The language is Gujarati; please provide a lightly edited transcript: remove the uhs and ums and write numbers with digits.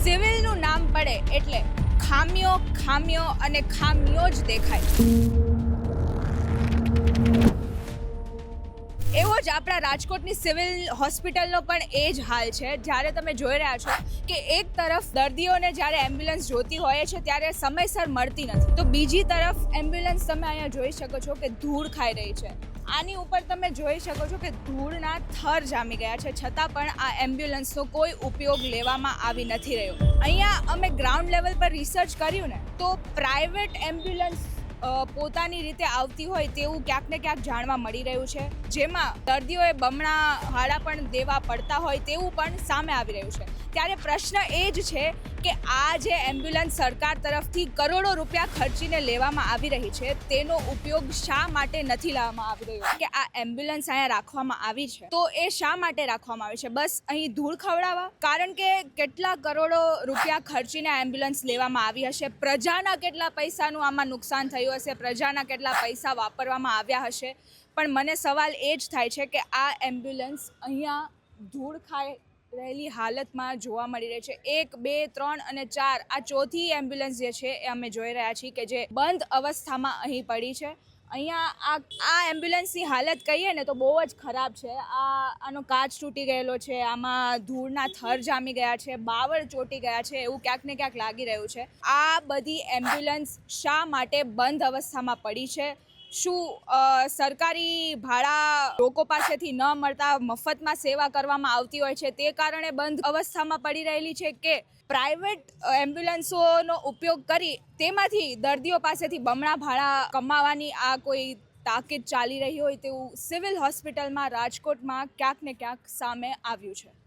સિવિલનું નામ પડે એટલે ખામીઓ ખામીઓ અને ખામીઓ જ દેખાય। એવો જ આપણા રાજકોટની સિવિલ હોસ્પિટલનો પણ એ જ હાલ છે। જ્યારે તમે જોઈ રહ્યા છો કે એક તરફ દર્દીઓને જ્યારે એમ્બ્યુલન્સ જોતી હોય છે ત્યારે સમયસર મળતી નથી, તો બીજી તરફ એમ્બ્યુલન્સ તમે અહીંયા જોઈ શકો છો કે ધૂળ ખાઈ રહી છે। આની ઉપર તમે જોઈ શકો છો કે ધૂળના થર જામી ગયા છે, છતાં પણ આ એમ્બ્યુલન્સનો કોઈ ઉપયોગ લેવામાં આવી નથી રહ્યો। અહીંયા અમે ગ્રાઉન્ડ લેવલ પર રિસર્ચ કર્યું ને, તો પ્રાઇવેટ એમ્બ્યુલન્સ પોતાની રીતે આવતી હોય તેવું ક્યાંક ને ક્યાંક જાણવા મળી રહ્યું છે, જેમાં દર્દીઓએ બમણા ભાડા પણ દેવા પડતા હોય તેવું પણ સામે આવી રહ્યું છે। ત્યારે પ્રશ્ન એ જ છે કે આ જે એમ્બ્યુલન્સ સરકાર તરફથી કરોડો રૂપિયા ખર્ચીને લેવામાં આવી રહી છે, તેનો ઉપયોગ શા માટે નથી લાવવામાં આવી રહ્યો? કે આ એમ્બ્યુલન્સ અહીંયા રાખવામાં આવી છે તો એ શા માટે રાખવામાં આવી છે? બસ અહીં ધૂળ ખવડાવવા? કારણ કે કેટલા કરોડો રૂપિયા ખર્ચીને આ એમ્બ્યુલન્સ લેવામાં આવી હશે, પ્રજાના કેટલા પૈસાનું આમાં નુકસાન થયું હશે, પ્રજાના કેટલા પૈસા વાપરવામાં આવ્યા હશે, પણ મને સવાલ એ જ થાય છે કે આ એમ્બ્યુલન્સ અહીંયા ધૂળ ખાઈ રહેલી હાલતમાં જોવા મળી રહી છે। 1, 2, 3 અને 4 આ ચોથી એમ્બ્યુલન્સ જે છે એ અમે જોઈ રહ્યા છીએ કે જે બંધ અવસ્થામાં અહીં પડી છે। અહીંયા આ એમ્બ્યુલન્સની હાલત કહીએ ને તો બહુ જ ખરાબ છે। આનો કાચ તૂટી ગયેલો છે, આમાં ધૂળના થર જામી ગયા છે, બાવળ ચોંટી ગયા છે, એવું ક્યાંક ને ક્યાંક લાગી રહ્યું છે। આ બધી એમ્બ્યુલન્સ શા માટે બંધ અવસ્થામાં પડી છે? શું સરકારી ભાડા લોકો પાસેથી ન મળતા મફતમાં સેવા કરવામાં આવતી હોય છે તે કારણે બંધ અવસ્થામાં પડી રહેલી છે, કે પ્રાઇવેટ એમ્બ્યુલન્સોનો ઉપયોગ કરી તેમાંથી દર્દીઓ પાસેથી બમણા ભાડા કમાવાની આ કોઈ તાકીદ ચાલી રહી હોય તેવું સિવિલ હોસ્પિટલમાં રાજકોટમાં ક્યાંક ને ક્યાંક સામે આવ્યું છે।